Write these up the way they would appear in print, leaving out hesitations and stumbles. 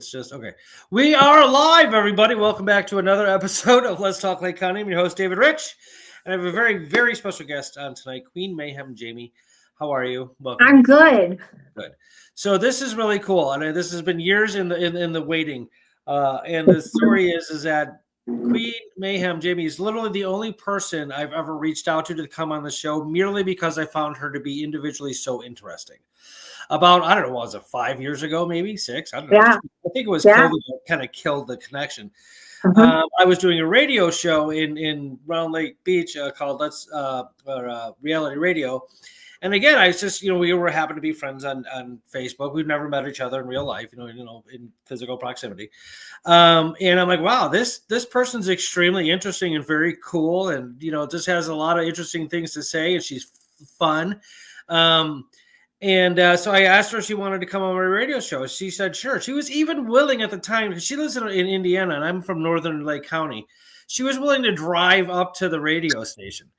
It's just okay. We are live, everybody. Welcome back to another episode of Let's Talk Lake County. I'm your host, David Rich, and I have a very, very special guest on tonight, Queenmayhem Jamie. How are you? Welcome. I'm good. Good. So this is really cool, and this has been years in the waiting. And the story is that Queenmayhem Jamie is literally the only person I've ever reached out to come on the show, merely because I found her to be individually so interesting. About, I don't know, was it 5 years ago, maybe 6? I don't know. Yeah. I think it was COVID that kind of killed the connection. I was doing a radio show in Round Lake Beach called Reality Radio. And again, I was just, we were happen to be friends on Facebook. We've never met each other in real life, in physical proximity. And I'm like, wow, this person's extremely interesting and very cool. And, just has a lot of interesting things to say. And she's fun. So I asked her if she wanted to come on my radio show. She said, sure. She was even willing at the time, because she lives in Indiana and I'm from Northern Lake County. She was willing to drive up to the radio station,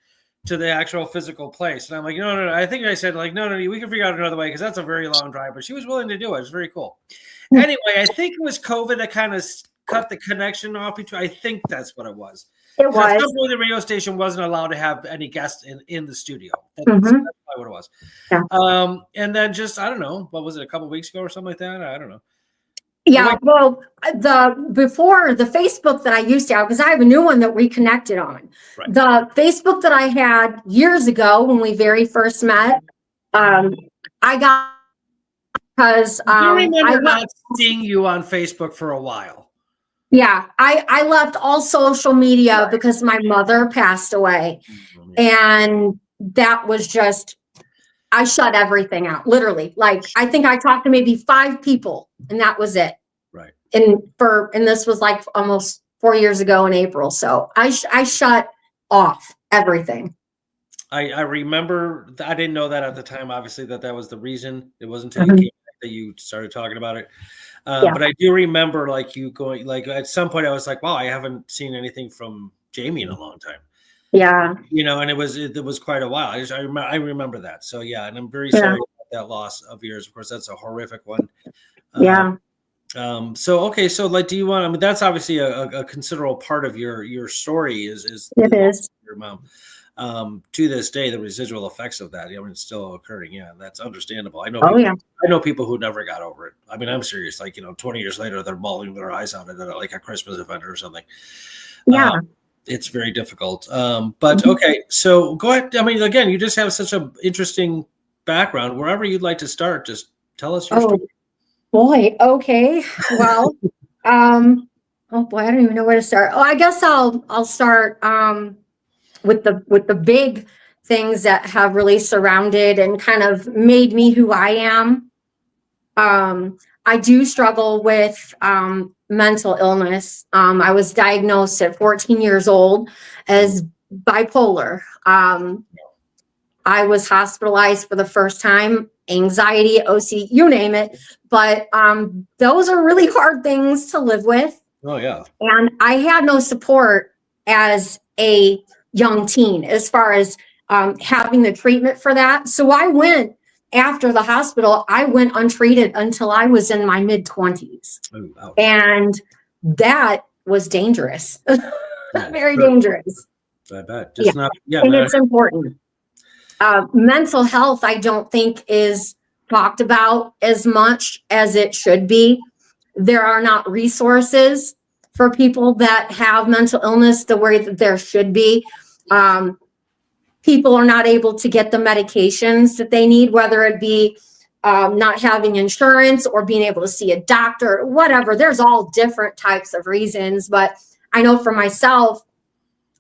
to the actual physical place. And I'm like, no. I think I said, like, no, we can figure out another way, because that's a very long drive. But she was willing to do it. It was very cool. Anyway, I think it was COVID that kind of cut the connection off between. I think that's what it was. It was. At some point, the radio station wasn't allowed to have any guests in the studio. That's probably what it was. Yeah. And then just, I don't know, what was it, a couple of weeks ago or something like that? I don't know. Yeah, well, before the Facebook that I used to have, because I have a new one that we connected on. Right. The Facebook that I had years ago when we very first met, I got because I remember not seeing you on Facebook for a while. Yeah, I left all social media because my mother passed away. And that was just, I shut everything out, literally. Like, I think I talked to maybe 5 people and that was it. Right. And this was like almost 4 years ago in April. So I shut off everything. I remember, I didn't know that at the time, obviously, that was the reason. It wasn't until you came back that you started talking about it. But I do remember, like, you going, like, at some point I was like, wow, I haven't seen anything from Jamie in a long time. Yeah. And it was quite a while. I remember that. So, yeah. And I'm very sorry about that loss of yours. Of course, that's a horrific one. So, like, do you want, I mean, that's obviously a considerable part of your story is your mom. To this day, the residual effects of that, I mean, it's still occurring. Yeah, that's understandable. I know. I know people who never got over it. I mean, I'm serious. Like, 20 years later, they're bawling their eyes out at like a Christmas event or something. Yeah, it's very difficult. But okay, so go ahead. I mean, again, you just have such an interesting background. Wherever you'd like to start, just tell us your story. Boy, okay. Well, oh boy, I don't even know where to start. Oh, I guess I'll start. With the big things that have really surrounded and kind of made me who I am. I do struggle with mental illness. I was diagnosed at 14 years old as bipolar. I was hospitalized for the first time, anxiety, OC, you name it. But those are really hard things to live with. Oh, yeah. And I had no support as a young teen as far as having the treatment for that. So I went after the hospital, I went untreated until I was in my mid-20s. Oh, and that was dangerous. Very dangerous. I bet. It's important. Mental health, I don't think is talked about as much as it should be. There are not resources for people that have mental illness the way that there should be. People are not able to get the medications that they need, whether it be not having insurance or being able to see a doctor, whatever. There's all different types of reasons. But I know for myself,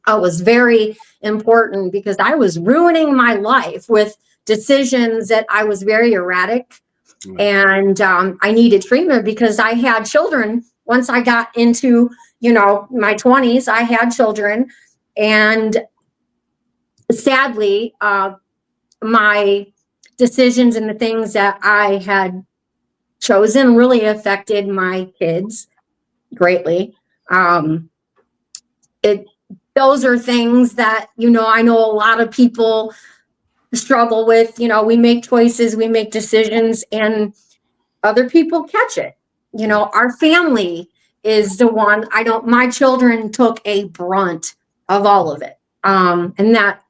it was very important because I was ruining my life with decisions that I was very erratic. And I needed treatment because I had children. Once I got into, my 20s, I had children. And sadly, my decisions and the things that I had chosen really affected my kids greatly. Those are things that, I know a lot of people struggle with. We make choices, we make decisions, and other people catch it. You know, our family is the one. My children took a brunt of all of it. And that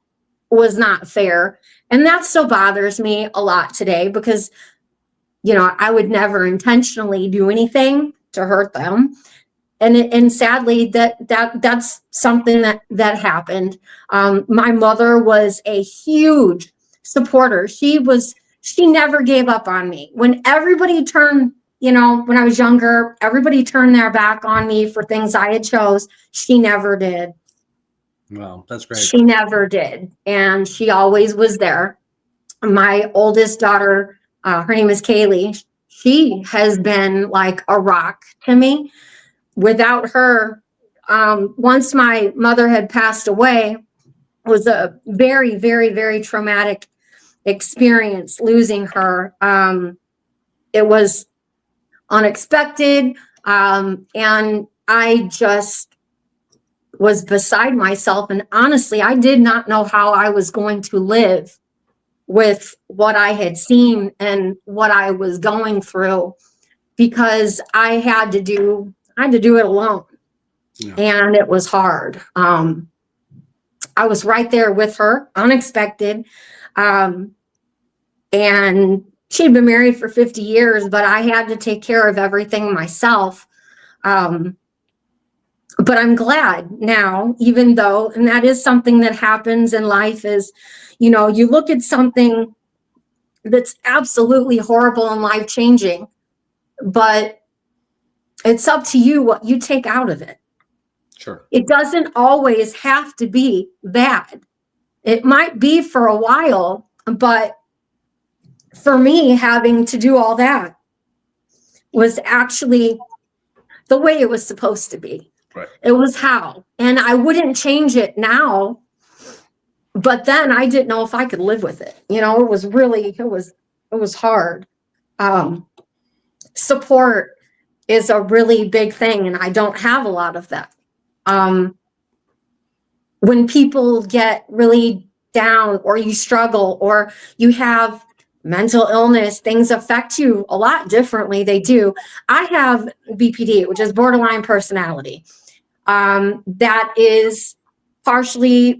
was not fair. And that still bothers me a lot today because, you know, I would never intentionally do anything to hurt them. And sadly that's something that happened. My mother was a huge supporter. She never gave up on me. When everybody turned, you know, when I was younger, everybody turned their back on me for things I had chose. She never did. Wow, that's great. She never did. And she always was there. My oldest daughter, her name is Kaylee. She has been like a rock to me. Without her, once my mother had passed away, it was a very, very, very traumatic experience losing her. It was unexpected, and I just was beside myself. And honestly, I did not know how I was going to live with what I had seen and what I was going through, because I had to do it alone. Yeah. And it was hard. I was right there with her, unexpected. And she'd been married for 50 years, but I had to take care of everything myself. But I'm glad now, even though, and that is something that happens in life, is, you know, you look at something that's absolutely horrible and life-changing, but it's up to you what you take out of it. Sure. It doesn't always have to be bad. It might be for a while, but for me, having to do all that was actually the way it was supposed to be. Right. It was how, and I wouldn't change it now, but then I didn't know if I could live with it. You know, it was hard. Support is a really big thing, and I don't have a lot of that. When people get really down, or you struggle, or you have mental illness, things affect you a lot differently. They do. I have BPD, which is borderline personality. That is partially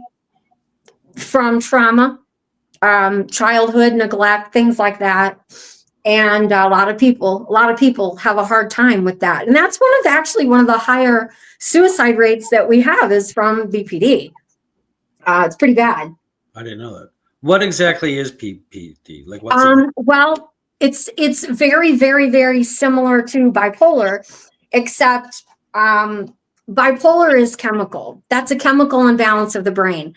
from trauma, childhood neglect, things like that. And a lot of people have a hard time with that. And that's one of the higher suicide rates that we have is from BPD. It's pretty bad. I didn't know that. What exactly is PPD? Like what's well, it's very, very, very similar to bipolar, except bipolar is chemical. That's a chemical imbalance of the brain.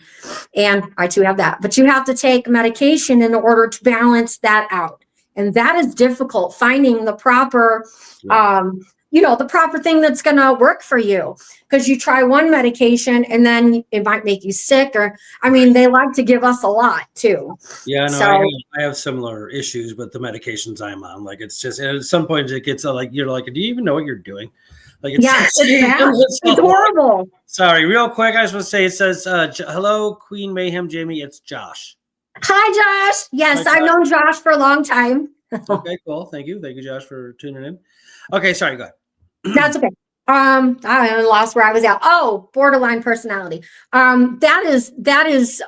And I too have that. But you have to take medication in order to balance that out. And that is difficult, finding the proper, the proper thing that's going to work for you. Because you try one medication and then it might make you sick. They like to give us a lot too. Yeah, no, I have similar issues with the medications I'm on. Like, it's just, at some point it gets like, you're like, do you even know what you're doing? Like, it's it's horrible. Sorry, real quick, I just want to say, it says, hello, Queenmayhem, Jamie, it's Josh. Hi, Josh. Yes, I've known Josh for a long time. Okay, cool. Thank you, Josh, for tuning in. Okay, sorry, go ahead. That's okay. I lost where I was at. Oh, borderline personality. That is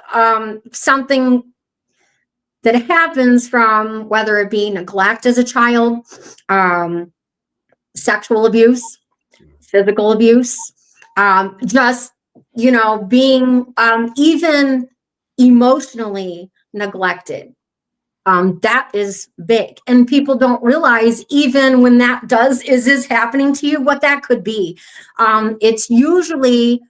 something that happens from whether it be neglect as a child, sexual abuse, physical abuse, just, being even emotionally neglected. That is big, and people don't realize, even when that is happening to you, what that could be. It's usually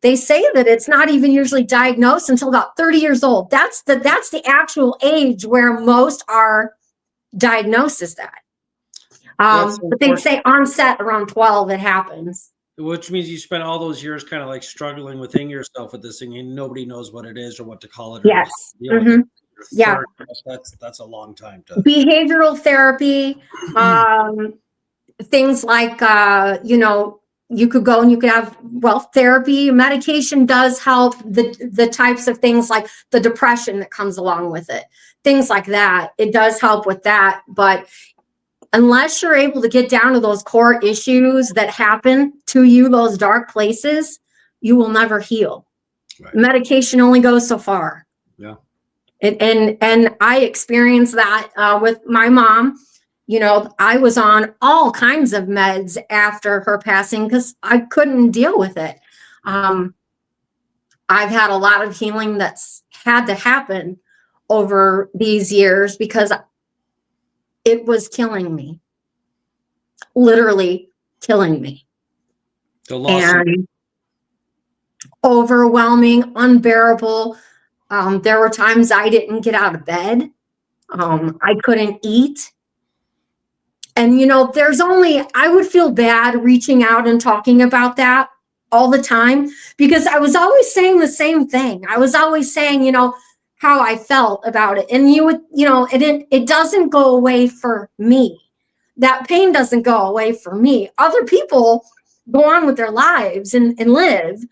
they say that it's not even usually diagnosed until about 30 years old. That's the actual age where most are diagnosed as that. But they say onset around 12, it happens. Which means you spent all those years kind of like struggling within yourself with this thing, and nobody knows what it is or what to call it. Yes. Mm-hmm. Yeah. That's a long time to. Behavioral therapy, things like, you could go and you could have, therapy. Medication does help the types of things like the depression that comes along with it. Things like that. It does help with that. But unless you're able to get down to those core issues that happen to you, those dark places, you will never heal. Right. Medication only goes so far. Yeah. And I experienced that with my mom. You know, I was on all kinds of meds after her passing because I couldn't deal with it. I've had a lot of healing that's had to happen over these years because it was killing me, literally killing me. The loss and overwhelming, unbearable. There were times I didn't get out of bed. I couldn't eat. And, you know, I would feel bad reaching out and talking about that all the time because I was always saying the same thing. I was always saying, you know, how I felt about it. And it doesn't go away for me. That pain doesn't go away for me. Other people go on with their lives and live.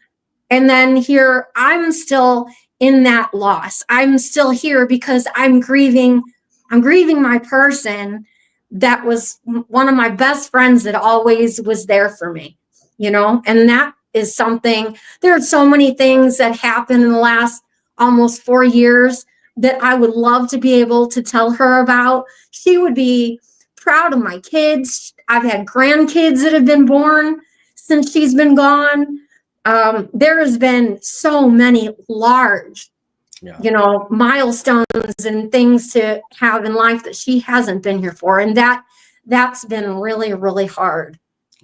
And then here I'm still in that loss. I'm still here because I'm grieving my person that was one of my best friends that always was there for me, you know, and that is something. There are so many things that happened in the last almost 4 years that I would love to be able to tell her about. She would be proud of my kids. I've had grandkids that have been born since she's been gone. There has been so many large, you know, milestones and things to have in life that she hasn't been here for. And that's been really, really hard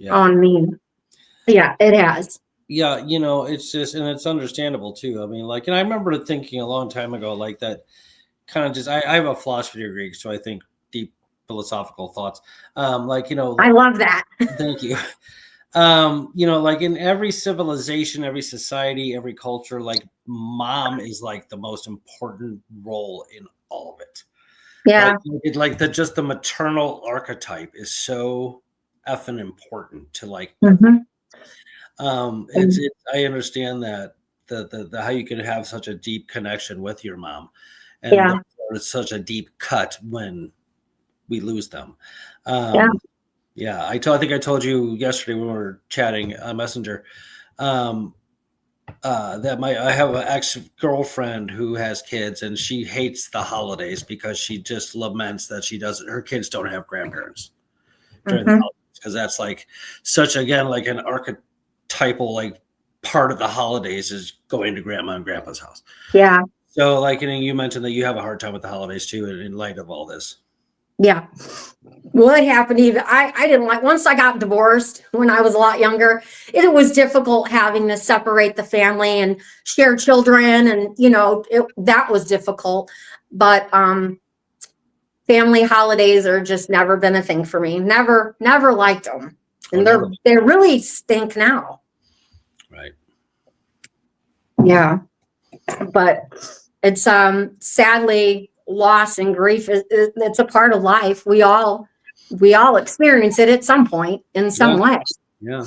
on me. Yeah, it has. Yeah, you know, it's just, and it's understandable too. I mean, like, and I remember thinking a long time ago, like that kind of just, I have a philosophy degree, so I think deep philosophical thoughts. Like, you know, I love that. Thank you. You know, like in every civilization, every society, every culture, like mom is like the most important role in all of it. Yeah. Like just the maternal archetype is so effing important to like, I understand that the how you can have such a deep connection with your mom and it's such a deep cut when we lose them. Yeah, I think I told you yesterday when we were chatting on Messenger that I have an ex-girlfriend who has kids and she hates the holidays because she just laments that her kids don't have grandparents during the holidays because that's like such, again, like an archetypal like part of the holidays is going to grandma and grandpa's house. Yeah. So like, you mentioned that you have a hard time with the holidays too in light of all this. Yeah. Well, it happened even, I didn't like, once I got divorced when I was a lot younger, it was difficult having to separate the family and share children. And, you know, that was difficult, but, family holidays are just never been a thing for me. Never liked them. And they really stink now. Right. Yeah. But it's, sadly, loss and grief it's a part of life. We all experience it at some point in some way. Yeah,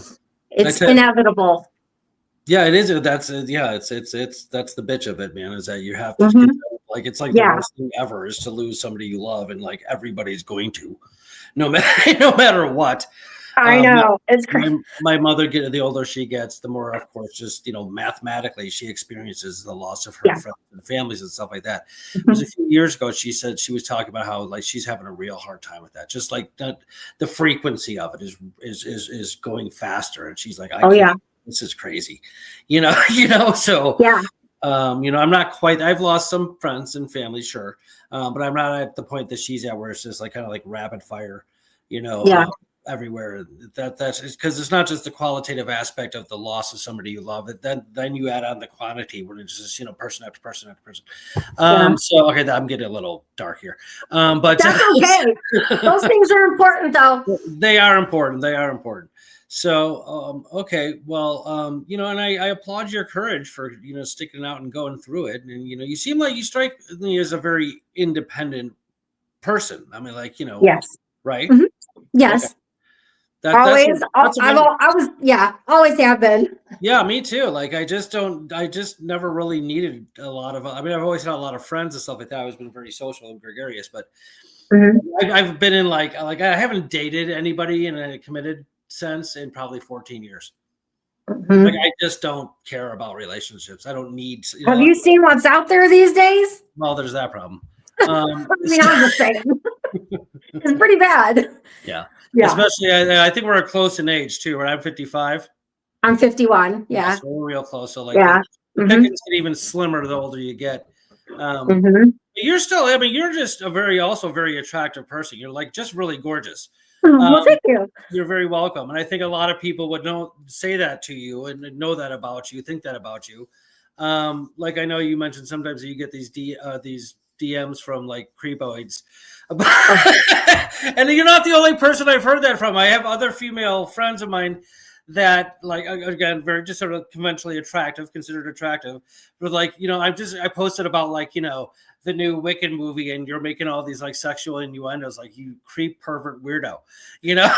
it's inevitable. Yeah, it is. That's it's that's the bitch of it, man. Is that you have to like it's like the worst thing ever is to lose somebody you love, and like everybody's going to, no matter what. I know. It's crazy. My mother, the older she gets, the more, of course, just, you know, mathematically, she experiences the loss of her friends and families and stuff like that. It was a few years ago. She said she was talking about how like she's having a real hard time with that. Just like the frequency of it is going faster, and she's like, this is crazy, you know. So you know, I'm not quite. I've lost some friends and family, sure, but I'm not at the point that she's at where it's just like kind of like rapid fire, you know. Everywhere that's because it's not just the qualitative aspect of the loss of somebody you love, then you add on the quantity when it's just, you know, person after person after person. So okay, I'm getting a little dark here, but that's okay. Those things are important though. They are important. So okay, well, you know, and I applaud your courage for, you know, sticking out and going through it. And, you know, you seem like you strike me as a very independent person. I mean, like, you know, right? Yes. Okay. Always have been. Yeah, me too. Like I just never really needed a lot of, I mean, I've always had a lot of friends and stuff like that. I've always been very social and gregarious, but Mhm. I've been in like I haven't dated anybody in a committed sense in probably 14 years. Like Mhm. I just don't care about relationships. I don't need, Have you seen what's out there these days? well, there's that problem. I mean, I'm just saying, it's pretty bad. Yeah. Yeah, Especially, I think we're close in age too, right? I'm 55. I'm 51. Yeah, Yeah, so we're real close. So like yeah. the Hmm. pickings get even slimmer the older you get. Hmm. But you're still, I mean, you're just also very attractive person. You're like just really gorgeous. Well, Um, thank you. you're very welcome. And I think a lot of people would say that to you and know that about you, think that about you. Like I know you mentioned sometimes you get these DMs from like creepoids. And you're not the only person I've heard that from. I have other female friends of mine that like again very just sort of conventionally considered attractive, but like I posted about like the new Wicked movie and you're making all these like sexual innuendos, like you creep pervert weirdo, you know.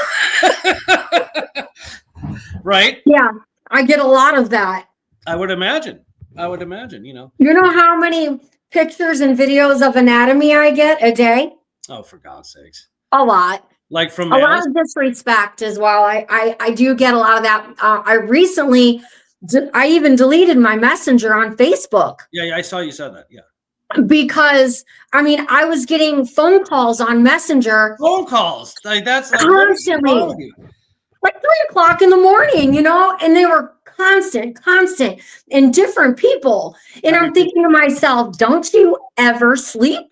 Right? Yeah, I get a lot of that. I would imagine. You know how many pictures and videos of anatomy I get a day? Oh, for God's sakes. A lot. Like from A lot males? of disrespect as well. I do get a lot of that. I recently, I even deleted my messenger on Facebook Yeah, I saw you said that. Yeah. because I mean, I was getting phone calls on Messenger Phone calls. Like that's like what is constantly, wrong with you? like 3 o'clock in the morning, and they were constant, and different people. And I'm thinking to myself, don't you ever sleep?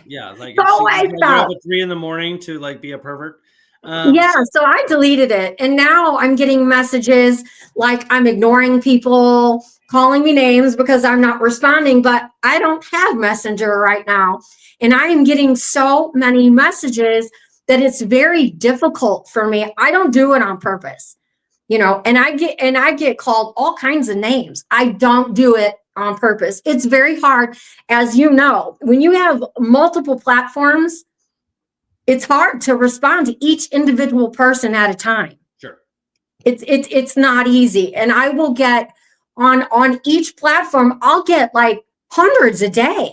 Yeah, like So I you're up felt, at 3 a.m. to like be a pervert. yeah, so I deleted it. And now I'm getting messages like I'm ignoring people, calling me names because I'm not responding, but I don't have Messenger right now. And I am getting so many messages that it's very difficult for me. I don't do it on purpose, and I get called all kinds of names. I don't do it on purpose. It's very hard, as you know, when you have multiple platforms, it's hard to respond to each individual person at a time. Sure. It's not easy. And I will get on each platform, I'll get like hundreds a day.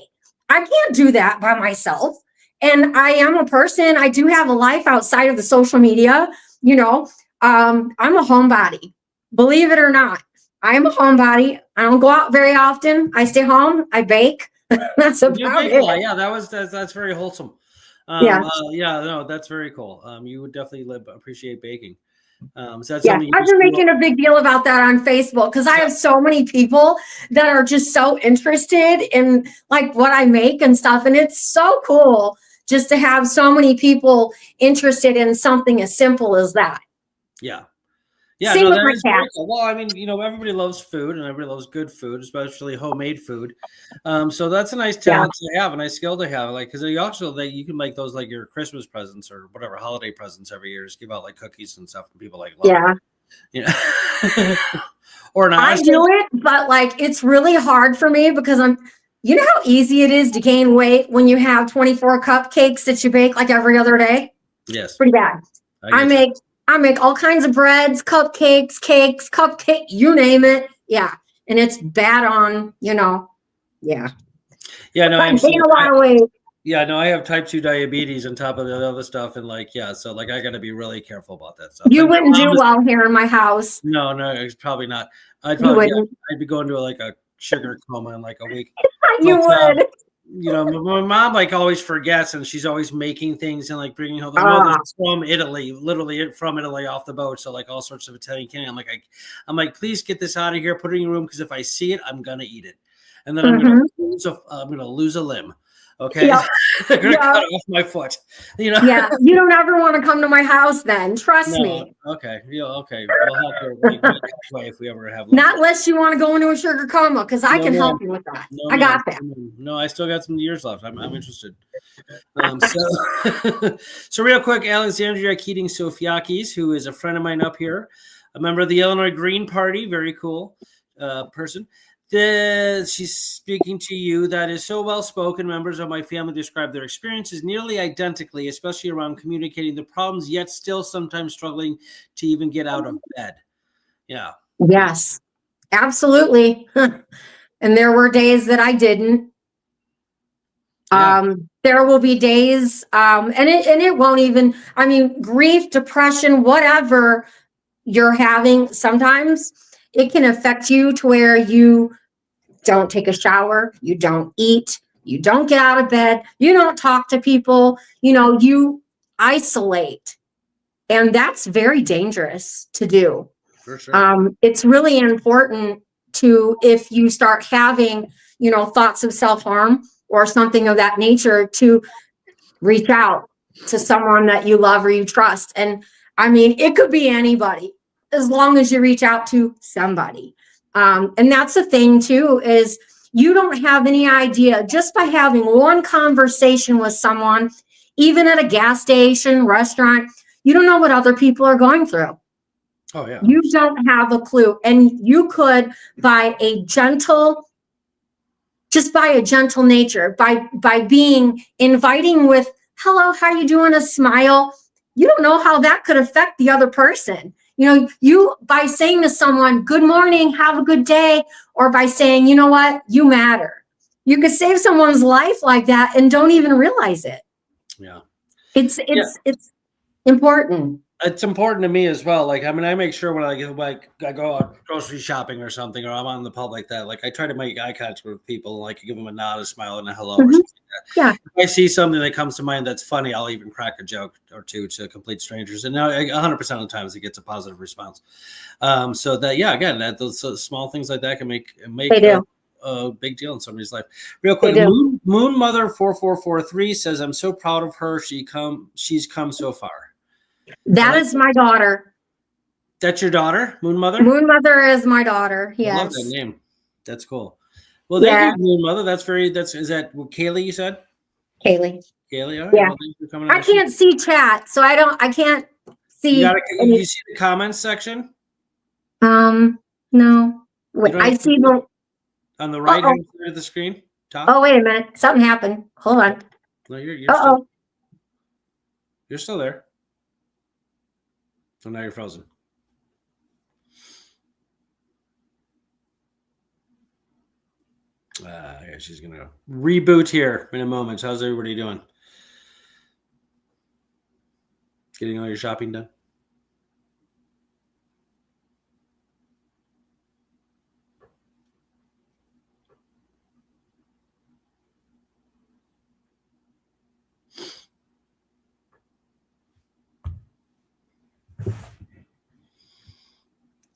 I can't do that by myself. And I am a person, I do have a life outside of the social media, I'm a homebody. Believe it or not, I am a homebody. I don't go out very often. I stay home, I bake. That's You about bake a lot. it. Yeah, that's very wholesome. Yeah. Yeah, no, that's very cool. You would definitely appreciate baking. So that's Yeah, something you I've just been making a big deal about that on Facebook because I have so many people that are just so interested in like what I make and stuff. And it's so cool just to have so many people interested in something as simple as that. Yeah. Yeah, Same no, with that my is very cats. cool. Well, I mean, everybody loves food and everybody loves good food, especially homemade food. So that's a nice Yeah. talent to have, a nice skill to have. Like, because you can make those like your Christmas presents or whatever holiday presents every year. Just give out like cookies and stuff, and people like love Yeah. it. Or not. I do it, but like it's really hard for me because you know how easy it is to gain weight when you have 24 cupcakes that you bake like every other day? Yes. Pretty bad. I make all kinds of breads, cupcakes, cakes, you name it. Yeah. And it's bad on, yeah. Yeah, no, I gain a lot of weight. Yeah, no, I have type 2 diabetes on top of the other stuff. And like, yeah, so like I got to be really careful about that stuff. You Like, wouldn't do well here in my house. no, it's probably not. I'd be going to like a sugar coma in like a week. You would. My mom like always forgets, and she's always making things and like bringing home. This is from Italy, literally from Italy off the boat. So like all sorts of Italian candy. I'm like, please get this out of here, put it in your room because if I see it, I'm gonna eat it, and then I'm gonna lose a limb. Okay, Yep. They're gonna cut off my foot. Yeah, you don't ever want to come to my house. Then trust me. Okay, yeah, okay. We'll have to meet halfway if we ever have. Not unless you want to go into a sugar coma, because I can help you with that. I got that. No, I still got some years left. I'm interested. So real quick, Alexandria Keating Sofiakis, who is a friend of mine up here, a member of the Illinois Green Party, very cool person. She's speaking to you. That is so well spoken. Members of my family describe their experiences nearly identically, especially around communicating the problems, yet still sometimes struggling to even get out of bed. Yeah. Yes, absolutely. And there were days that I didn't. Yeah. there will be days, and it won't even, I mean, grief, depression, whatever you're having, sometimes it can affect you to where you don't take a shower, you don't eat, you don't get out of bed, you don't talk to people, you isolate. And that's very dangerous to do. For sure. It's really important to, if you start having, thoughts of self-harm or something of that nature, to reach out to someone that you love or you trust. And I mean, it could be anybody, as long as you reach out to somebody. And that's the thing too, is you don't have any idea, just by having one conversation with someone, even at a gas station, restaurant, you don't know what other people are going through. Oh yeah. You don't have a clue. And you could, by a gentle nature, by being inviting with, hello, how you doing, a smile, you don't know how that could affect the other person. You, by saying to someone, good morning, have a good day, or by saying, you know what, you matter, you could save someone's life like that and don't even realize it. Yeah. It's important. It's important to me as well. Like, I mean, I make sure when I go out grocery shopping or something, or I'm on the pub like that, like I try to make eye contact with people, like give them a nod, a smile, and a hello, or something like that. Yeah. If I see something that comes to mind that's funny, I'll even crack a joke or two to complete strangers, and now 100% of the times it gets a positive response. So that, yeah, again, that those small things like that can make They do. a big deal in somebody's life. Real quick, They do. Moon Mother 4443 says, "I'm so proud of her. She's come so far." That is my daughter. That's your daughter, Moon Mother? Moon Mother is my daughter. Yes. I love that name. That's cool. Well, thank you, Moon Mother. Is that what Kaylee you said? Kaylee. Kaylee, all right. Yeah. Well, thanks for coming I can't see chat, so I can't see. You see the comments section? No. Wait, I see the on the right hand side of the screen. Top. Oh, wait a minute. Something happened. Hold on. No, you're still there. So now you're frozen. Yeah, she's gonna reboot here in a moment. How's everybody doing? Getting all your shopping done?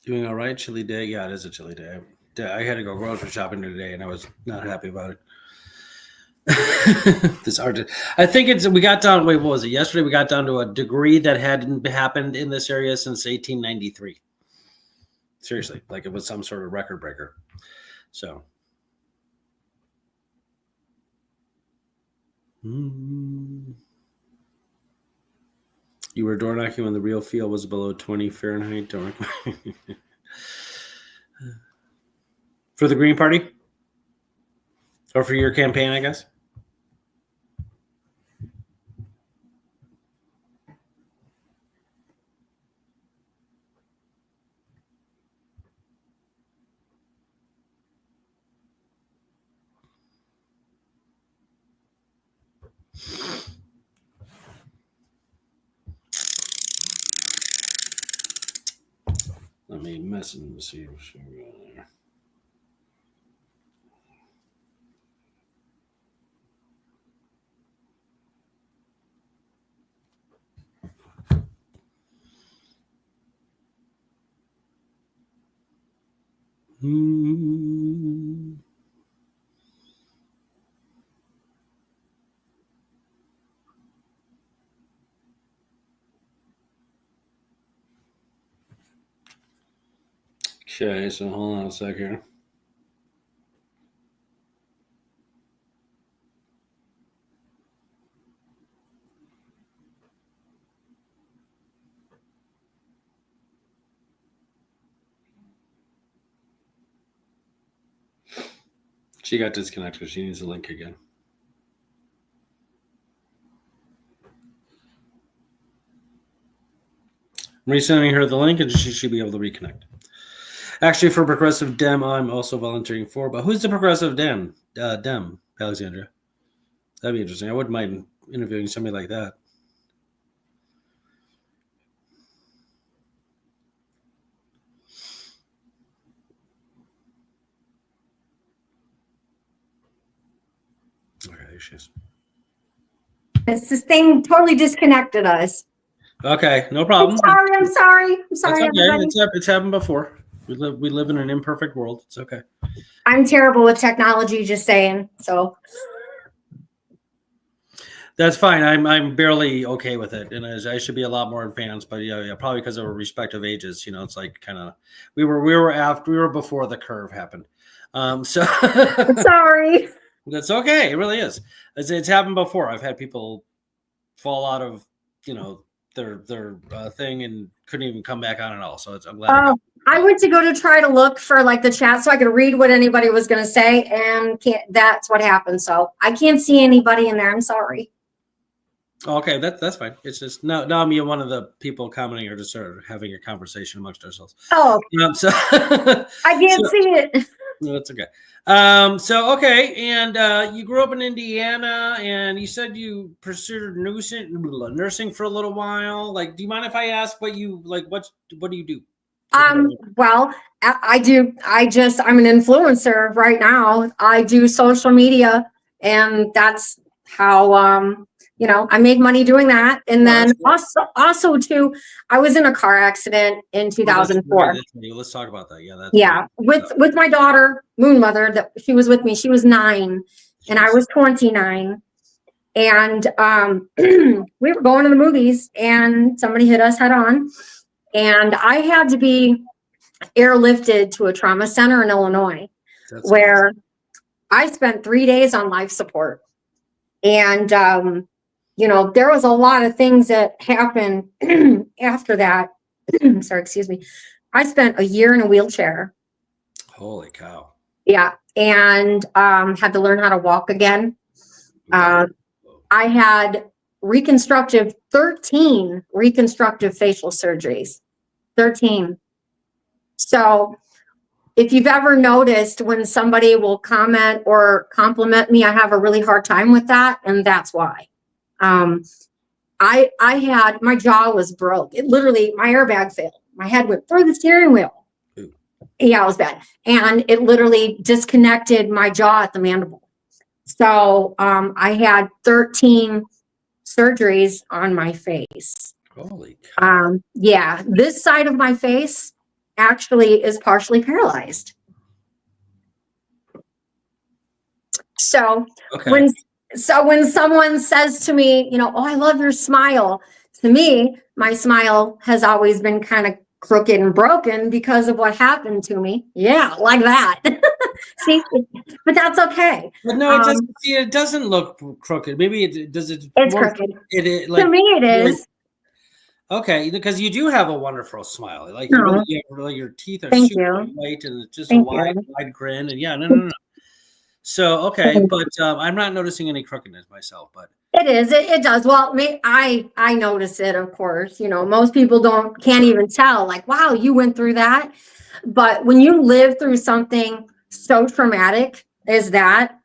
Doing all right. Chilly day. Yeah, it is a chilly day. I had to go grocery shopping today, and I was not happy about it. It's hard to. I think we got down. Wait, what was it? Yesterday we got down to a degree that hadn't happened in this area since 1893. Seriously, like it was some sort of record breaker. So. You were door knocking when the real feel was below 20 Fahrenheit. For the Green Party? Or for your campaign, I guess? Let me mess and see what's going on there. Okay, so hold on a sec here. She got disconnected because she needs a link again. I'm resending her the link and she should be able to reconnect. Actually, for Progressive Dem, I'm also volunteering for. But who's the Progressive Dem? Alexandra. That'd be interesting. I wouldn't mind interviewing somebody like that. Okay, there she is. This thing totally disconnected us. Okay, no problem. I'm sorry. That's okay. Everybody. It's happened before. We live in an imperfect world. It's okay. I'm terrible with technology, just saying. So that's fine. I'm barely okay with it, and I should be a lot more advanced. But yeah, probably because of our respective ages. You know, it's like kind of we were before the curve happened. So I'm sorry. That's okay. It really is. It's happened before. I've had people fall out of their thing and couldn't even come back on at all. So I'm glad. I went to go to try to look for like the chat so I could read what anybody was going to say, and that's what happened. So I can't see anybody in there. I'm sorry. Okay, that's fine. It's just now I'm one of the people commenting or just sort of having a conversation amongst ourselves. Oh, so I can't see it. No, it's okay. Okay, and you grew up in Indiana, and you said you pursued nursing for a little while. Like, do you mind if I ask what you like? What do you do? Well, I do. I'm an influencer right now. I do social media, and that's how I make money doing that. And then also too, I was in a car accident in 2004. Let's talk about that. Yeah, with my daughter, Moon Mother, that she was with me. She was 9, and I was 29. And we were going to the movies, and somebody hit us head on. And I had to be airlifted to a trauma center in Illinois, where I spent 3 days on life support. And, there was a lot of things that happened after that. Sorry, excuse me. I spent a year in a wheelchair. Holy cow. Yeah. And had to learn how to walk again. I had 13 reconstructive facial surgeries. 13. So if you've ever noticed when somebody will comment or compliment me, I have a really hard time with that. And that's why. I had, my jaw was broke. It literally, my airbag failed. My head went through the steering wheel. Ooh. Yeah, it was bad. And it literally disconnected my jaw at the mandible. So I had 13 surgeries on my face. Holy cow. Yeah, this side of my face actually is partially paralyzed. So when someone says to me, oh, I love your smile. To me, my smile has always been kind of crooked and broken because of what happened to me. Yeah, like that. See, but that's okay. But no, it doesn't. It doesn't look crooked. Maybe it does. It's crooked. Like, to me, it is. Okay, because you do have a wonderful smile. Like your teeth are super white and it's just a wide grin. And yeah, no. So okay, but I'm not noticing any crookedness myself. But it is. It does. Well, I notice it, of course. Most people can't even tell. Like, wow, you went through that. But when you live through something so traumatic as that,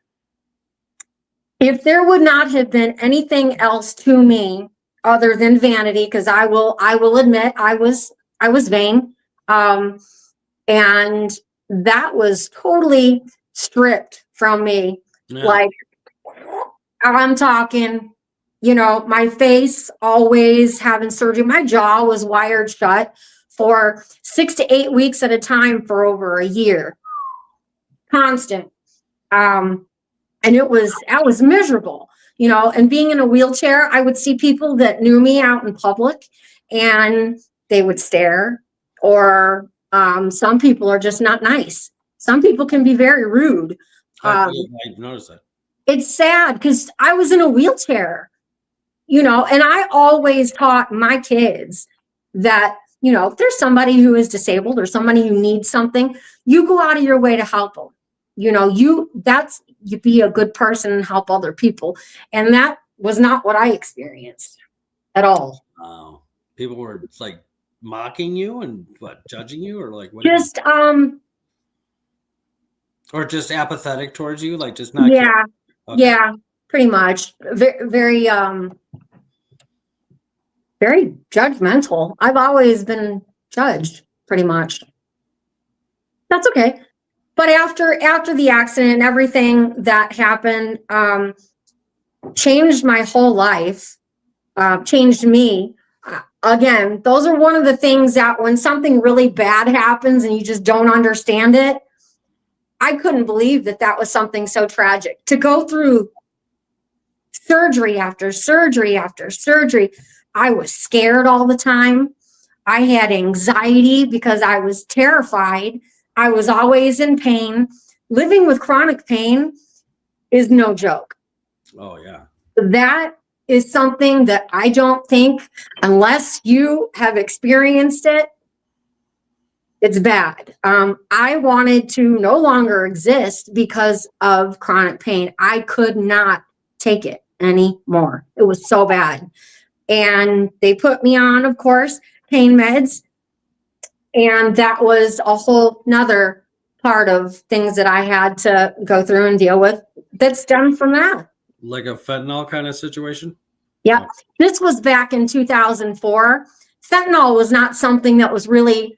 if there would not have been anything else to me other than vanity, because I will admit I was vain, and that was totally stripped from me. Yeah. Like, I'm talking, my face always having surgery. My jaw was wired shut for 6 to 8 weeks at a time for over a year. Constant. And I was miserable, and being in a wheelchair, I would see people that knew me out in public and they would stare, or some people are just not nice. Some people can be very rude. I've noticed that. It's sad because I was in a wheelchair, and I always taught my kids that, if there's somebody who is disabled or somebody who needs something, you go out of your way to help them. You be a good person and help other people. And that was not what I experienced at all. Oh, people were like mocking you and judging you, or like what? Just, or just apathetic towards you, like just not. Yeah. Okay. Yeah. pretty much. Very, very judgmental. I've always been judged, pretty much. That's okay. But after the accident and everything that happened, changed my whole life, changed me. Again, those are one of the things that when something really bad happens and you just don't understand it, I couldn't believe that that was something so tragic. To go through surgery after surgery after surgery, I was scared all the time. I had anxiety because I was terrified. I was always in pain. Living with chronic pain is no joke. Oh, yeah. That is something that I don't think, unless you have experienced it, it's bad. I wanted to no longer exist because of chronic pain. I could not take it anymore. It was so bad. And they put me on, of course, pain meds. And that was a whole nother part of things that I had to go through and deal with that stemmed from that. Like a fentanyl kind of situation? Yep. Oh. This was back in 2004. Fentanyl was not something that was really,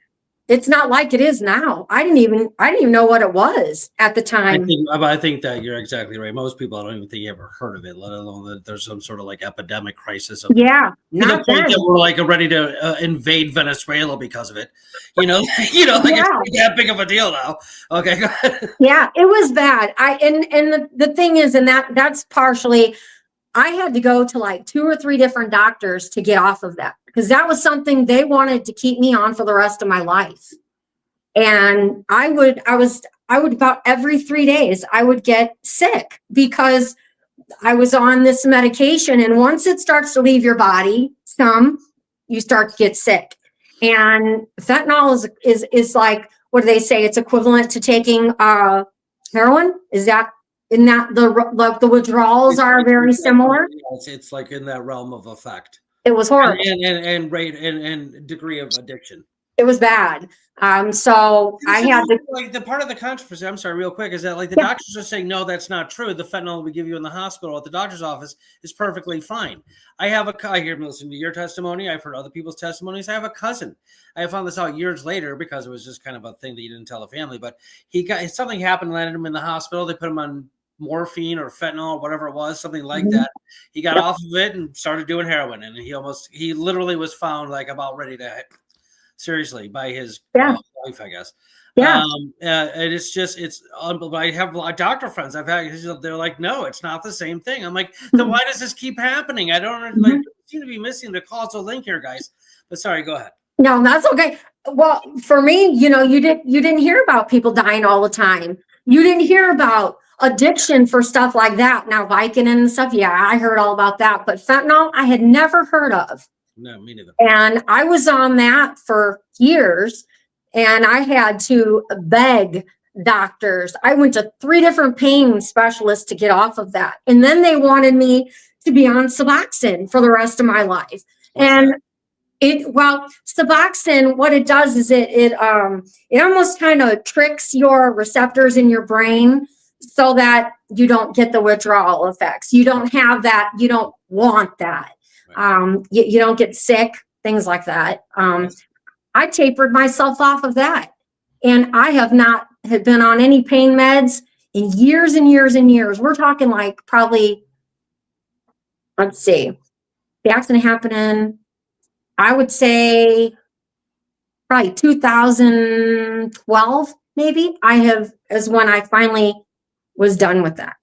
it's not like it is now. I didn't even know what it was at the time. I think that you're exactly right. Most people, I don't even think you ever heard of it, let alone that there's some sort of like epidemic crisis. Yeah. Not the point that we're like ready to invade Venezuela because of it. Like it's that big of a deal now. Okay. Go ahead. Yeah, it was bad. The thing is, and that's partially, I had to go to like 2 or 3 different doctors to get off of that, because that was something they wanted to keep me on for the rest of my life. And I would about every 3 days, I would get sick because I was on this medication. And once it starts to leave your body, you start to get sick. And fentanyl is like, what do they say? It's equivalent to taking heroin. In that the withdrawals are very similar? It's like in that realm of effect. It was horrible. And rate and degree of addiction. It was bad. So I had to, like, the part of the controversy, I'm sorry, real quick, is that like the doctors are saying, no, that's not true. The fentanyl we give you in the hospital at the doctor's office is perfectly fine. I hear him listening to your testimony. I've heard other people's testimonies. I have a cousin. I found this out years later because it was just kind of a thing that you didn't tell the family, but something happened, landed him in the hospital. They put him on morphine or fentanyl or whatever it was, something like that. He got off of it and started doing heroin, and he literally was found like about ready to, seriously, by his wife, I guess. Yeah. And it's unbelievable. I have doctor friends they're like, no, it's not the same thing. I'm like, then why does this keep happening? I don't like seem to be missing the causal link here, guys. But sorry, go ahead. No, that's okay. Well, for me, you didn't hear about people dying all the time. You didn't hear about addiction for stuff like that. Now, Vicodin and stuff, yeah, I heard all about that. But fentanyl, I had never heard of. No, me neither. And I was on that for years, and I had to beg doctors. I went to 3 different pain specialists to get off of that. And then they wanted me to be on Suboxone for the rest of my life. Suboxone, what it does is it almost kind of tricks your receptors in your brain so that you don't get the withdrawal effects. You don't have that. You don't want that. You don't get sick, things like that. I tapered myself off of that, and I have not had been on any pain meds in years and years and years. We're talking like probably, let's see, the accident happened in, I would say, probably 2012, maybe. Is when I finally was done with that.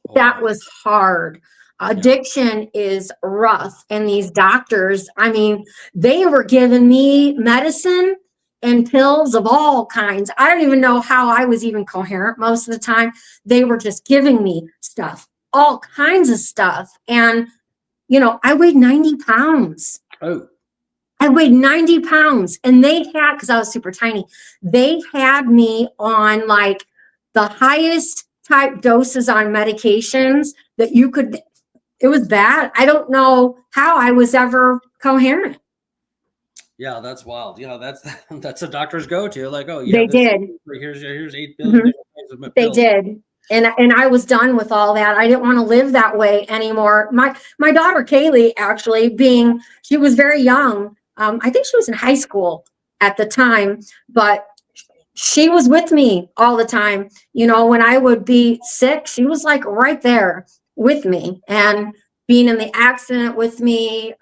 Oh, that was hard. Addiction is rough. And these doctors, I mean, they were giving me medicine and pills of all kinds. I don't even know how I was even coherent most of the time. They were just giving me stuff, all kinds of stuff. And, I weighed 90 pounds. Oh. I weighed 90 pounds. And they had, because I was super tiny, they had me on like the highest type doses on medications that you could. It was bad. I don't know how I was ever coherent. Yeah, that's wild. That's a doctor's go-to. Like, oh, yeah, they did. Here's 8 billion. They did. And I was done with all that. I didn't want to live that way anymore. My daughter Kaylee, actually, she was very young. I think she was in high school at the time, but she was with me all the time. When I would be sick, she was like right there with me, and being in the accident with me.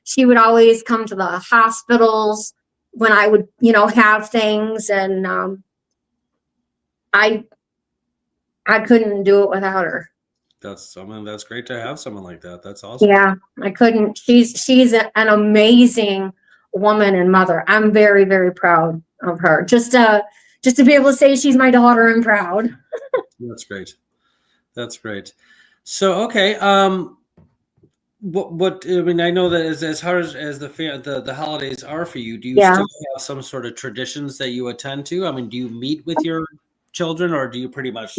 She would always come to the hospitals when I would, have things, and I couldn't do it without her. That's great to have someone like that. That's awesome. Yeah, I couldn't. She's an amazing woman and mother. I'm very, very proud of her. Just to be able to say she's my daughter, I'm proud. That's great. That's great. So, okay. What I mean, I know that as hard as the holidays are for you, do you still have some sort of traditions that you attend to? I mean, do you meet with your children, or do you pretty much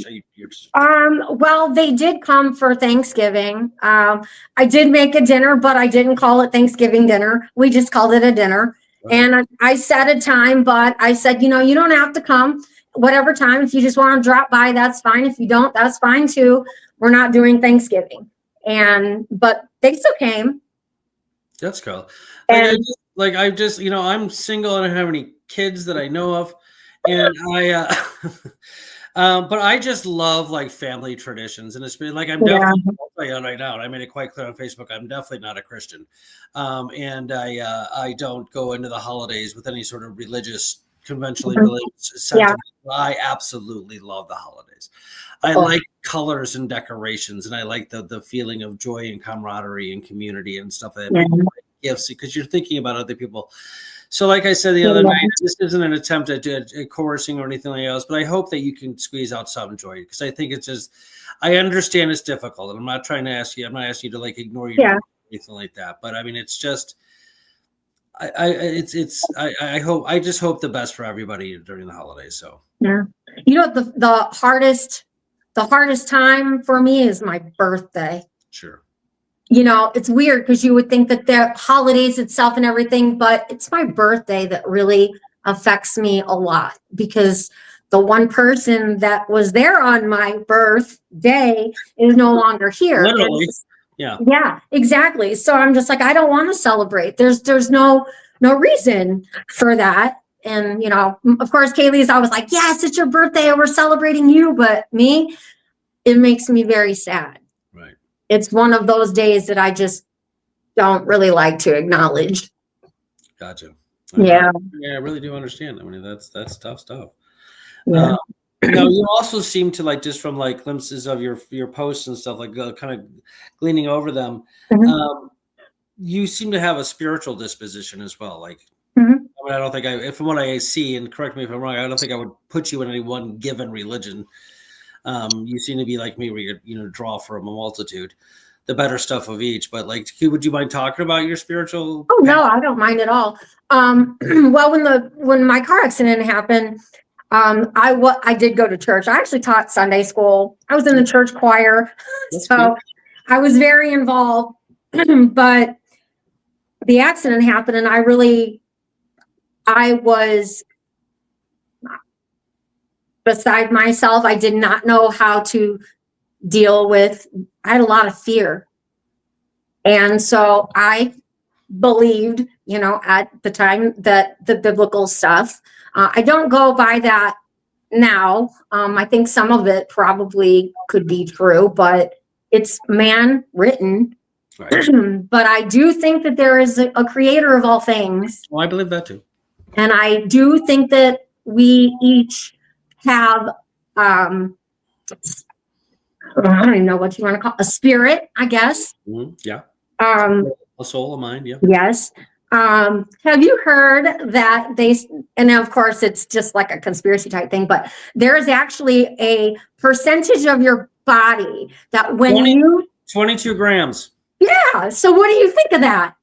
well, they did come for Thanksgiving. I did make a dinner, but I didn't call it Thanksgiving dinner. We just called it a dinner. Right. And I set a time, but I said, you don't have to come whatever time. If you just want to drop by, that's fine. If you don't, that's fine too. We're not doing Thanksgiving. But they still came. That's cool. I'm single and I don't have any kids that I know of. And but I just love like family traditions, and it's been like I'm definitely right now. I made it quite clear on Facebook. I'm definitely not a Christian, and I don't go into the holidays with any sort of conventionally religious sentiment. Yeah. I absolutely love the holidays. I like colors and decorations, and I like the feeling of joy and camaraderie and community and stuff like that. Yeah. Gifts, because you're thinking about other people. So like I said the other night, this isn't an attempt at coercing or anything like else, but I hope that you can squeeze out some joy, because I think it's just, I understand it's difficult, and I'm not asking you to like ignore your or anything like that. But I mean, it's just, I just hope the best for everybody during the holidays. So yeah, the hardest time for me is my birthday. Sure. It's weird because you would think that the holidays itself and everything, but it's my birthday that really affects me a lot, because the one person that was there on my birthday is no longer here. Literally. Yeah, exactly. So I'm just like, I don't want to celebrate. There's no reason for that. And, of course, Kaylee's always like, yes, it's your birthday and we're celebrating you. But me, it makes me very sad. Right. It's one of those days that I just don't really like to acknowledge. Gotcha. Yeah. I really do understand. I mean, that's tough stuff. Yeah. Now, you also seem to, like, just from like glimpses of your posts and stuff, like kind of gleaning over them, you seem to have a spiritual disposition as well. Like, I mean, I don't think from what I see, and correct me if I'm wrong, I don't think I would put you in any one given religion. You seem to be like me, where you draw from a multitude, the better stuff of each. But like, would you mind talking about your spiritual? Oh no, I don't mind at all. Well, when my car accident happened, I did go to church. I actually taught Sunday school. I was in the church choir, so I was very involved. But the accident happened, and I was beside myself. I did not know how to deal with. I had a lot of fear, and so I believed, at the time, that the biblical stuff. I don't go by that now. I think some of it probably could be true, but it's man written. Right. But I do think that there is a creator of all things. Well, I believe that too. And I do think that we each have, I don't even know what you want to call a spirit, I guess. Yeah. A soul, a mind. Yeah. Yes. Have you heard that and of course it's just like a conspiracy type thing, but there is actually a percentage of your body that when 22 grams. Yeah. So what do you think of that?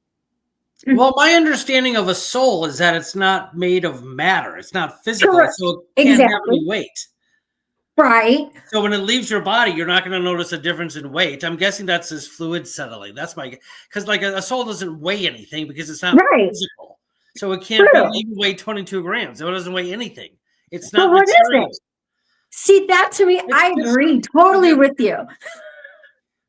Well, my understanding of a soul is that it's not made of matter. It's not physical. Correct. So it can't have any weight. Right. So when it leaves your body, you're not going to notice a difference in weight. I'm guessing that's as fluid settling. That's because like a soul doesn't weigh anything because it's not physical. So it can't even weigh 22 grams. It doesn't weigh anything. It's not material. See, that to me, I agree totally with you.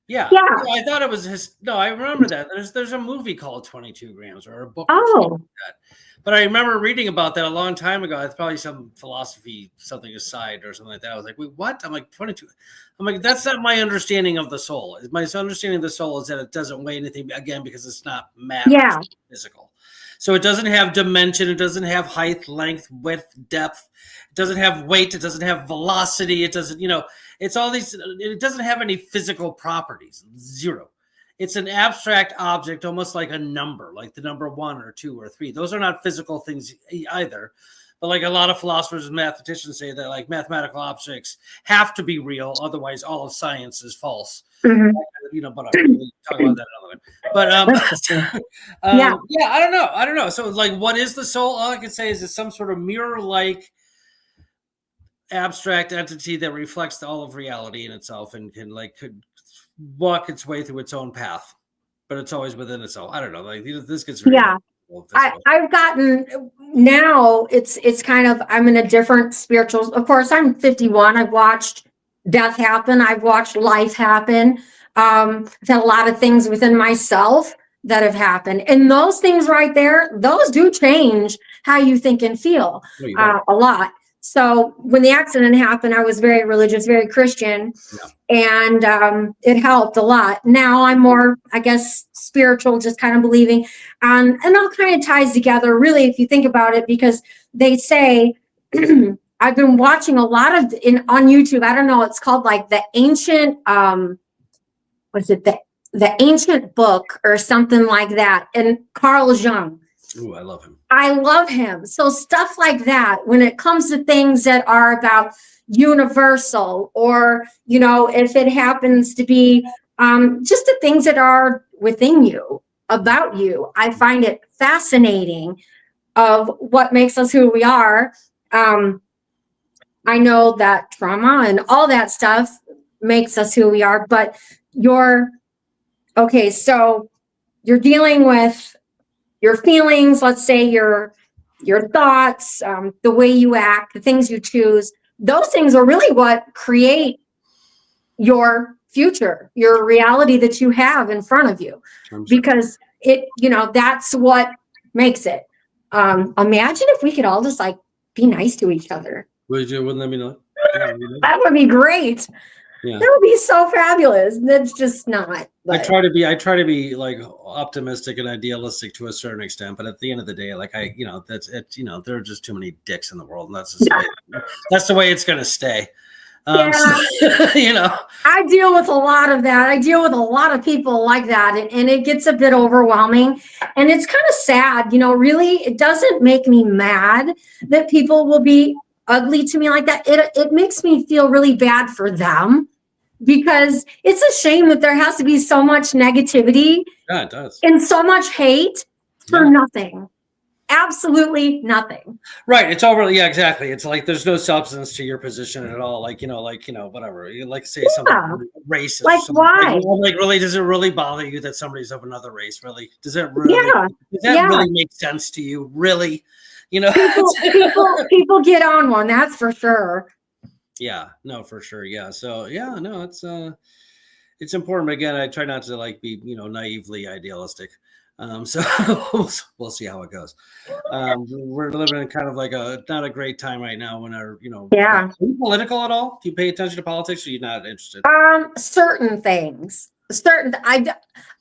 Yeah. Yeah. I thought it was his. No, I remember that. There's a movie called 22 Grams or a book. Oh. Like that. But I remember reading about that a long time ago. It's probably some philosophy, something aside or something like that. I was like, wait, what? I'm like, 22. I'm like, that's not my understanding of the soul. My understanding of the soul is that it doesn't weigh anything, again, because it's not matter. Yeah. It's physical. So it doesn't have dimension. It doesn't have height, length, width, depth. It doesn't have weight. It doesn't have velocity. It doesn't, it's all these, it doesn't have any physical properties. Zero. It's an abstract object, almost like a number, like the number 1 or 2 or 3. Those are not physical things either. But like a lot of philosophers and mathematicians say that like mathematical objects have to be real. Otherwise, all of science is false. Mm-hmm. But we'll talk about that another one. But yeah, I don't know. So like, what is the soul? All I can say is it's some sort of mirror-like abstract entity that reflects all of reality in itself and could walk its way through its own path, but it's always within itself. I don't know. Like this gets very I've gotten now. It's kind of I'm in a different spiritual. Of course, I'm 51. I've watched death happen. I've watched life happen. I've had a lot of things within myself that have happened, and those things right there, those do change how you think and feel a lot. So when the accident happened, I was very religious, very Christian, and it helped a lot. Now I'm more, I guess, spiritual, just kind of believing, and all kind of ties together, really, if you think about it, because they say, I've been watching a lot of on YouTube. I don't know, it's called like the ancient, what's it, the ancient book or something like that, and Carl Jung. Ooh, I love him. I love him. So stuff like that, when it comes to things that are about universal, or, if it happens to be just the things that are within you, about you, I find it fascinating of what makes us who we are. I know that trauma and all that stuff makes us who we are, but so you're dealing with your feelings, let's say your thoughts, the way you act, the things you choose. Those things are really what create your future, your reality that you have in front of you, because that's what makes it. Imagine if we could all just like be nice to each other. Wouldn't let me know. That would be great. Yeah. That would be so fabulous. That's just not. But I try to be like optimistic and idealistic to a certain extent, but at the end of the day, like that's it. There are just too many dicks in the world, and that's the way it's going to stay. I deal with a lot of that. I deal with a lot of people like that, and it gets a bit overwhelming, and it's kind of sad. Really, it doesn't make me mad that people will be ugly to me like that. It makes me feel really bad for them, because it's a shame that there has to be so much negativity. Yeah, it does. And so much hate for nothing. Absolutely nothing. Right. It's overly, yeah, exactly. It's like there's no substance to your position at all. Whatever. You say something racist. Like why? Really, does it really bother you that somebody's of another race? Really? Does it really? Yeah. Does that really make sense to you? Really? People get on one. That's for sure. Yeah. No, for sure. Yeah. So no, it's important. But again, I try not to be naively idealistic. So we'll see how it goes. We're living in kind of like not a great time right now when are you political at all? Do you pay attention to politics, or are you not interested? Certain things.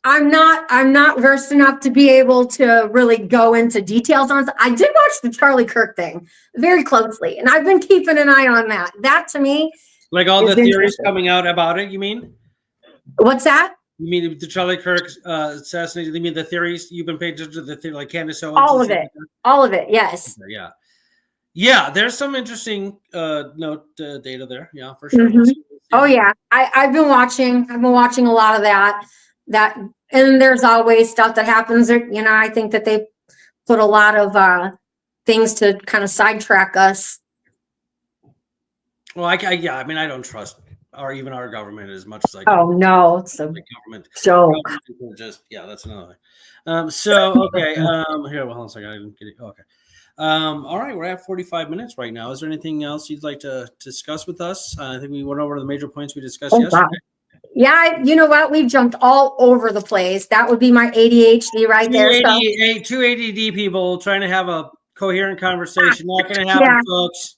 I'm not versed enough to be able to really go into details on it. I did watch the Charlie Kirk thing very closely, and I've been keeping an eye on that. That to me, like all the theories coming out about it. You mean? What's that? You mean the Charlie Kirk assassination? You mean the theories you've been paying attention to, the theory, like Candace Owens? All of it. Yes. Okay, yeah. There's some interesting data there. Yeah, for sure. Mm-hmm. Oh yeah, I've been watching. I've been watching a lot of that. And there's always stuff that happens. I think that they put a lot of things to kind of sidetrack us. Well, I don't trust even our government as much as I. Oh no, it's a government joke. That's another thing. So okay, here. Well, hold on a second. I didn't get it. Okay. All right, we're at 45 minutes right now. Is there anything else you'd like to discuss with us? I think we went over the major points we discussed yesterday. Wow. Yeah, you know what? We've jumped all over the place. That would be my ADHD right there. So. Two ADD people trying to have a coherent conversation. Not going to happen, folks.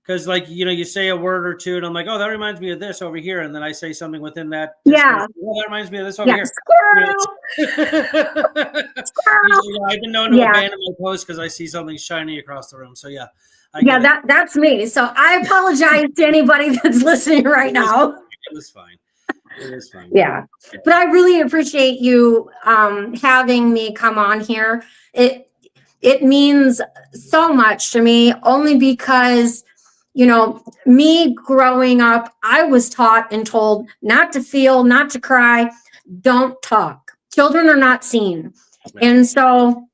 Because, like, you say a word or two, and I'm like, oh, that reminds me of this over here. And then I say something within that. Yeah. Oh, that reminds me of this over here. I've been known to abandon my post because I see something shiny across the room. So, yeah. That's me. So I apologize to anybody that's listening right now. It was fine. It was fine. Yeah. But I really appreciate you having me come on here. It means so much to me, only because me growing up, I was taught and told not to feel, not to cry, don't talk. Children are not seen. Right. And so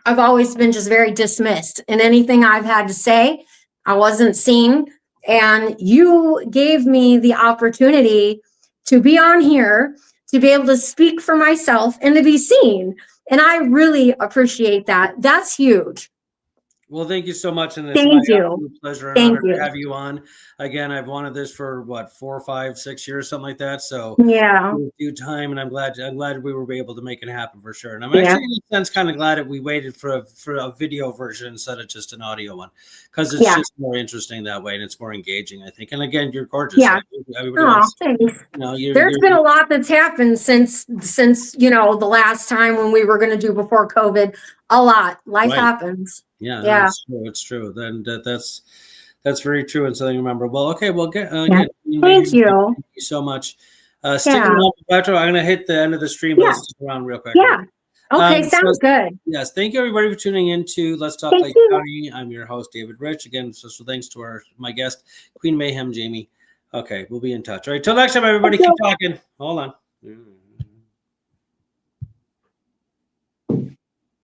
I've always been just very dismissed in anything I've had to say. I wasn't seen. And you gave me the opportunity to be on here, to be able to speak for myself and to be seen. And I really appreciate that. That's huge. Well, thank you so much. And it's my pleasure and honor to have you on. Again, I've wanted this for 4, 5, 6 years, something like that. So yeah, due time, and I'm glad we were able to make it happen for sure. And I'm actually in a sense kind of glad that we waited for a video version instead of just an audio one, because it's just more interesting that way and it's more engaging, I think. And again, you're gorgeous. Yeah. Thanks. There's been a lot that's happened since the last time when we were going to do before COVID. A lot. Life happens. Yeah. It's true. Then that's very true and something to remember. Well, okay. Well, thank you. Thank you so much. Stick around. I'm going to hit the end of the stream. Let's stick around real quick. Yeah. Okay. Sounds good. Yes. Thank you, everybody, for tuning in to Let's Talk Lake County. I'm your host, David Rich. Again, special thanks to my guest, Queen Mayhem, Jamie. Okay. We'll be in touch. All right. Till next time, everybody. Keep talking. Hold on.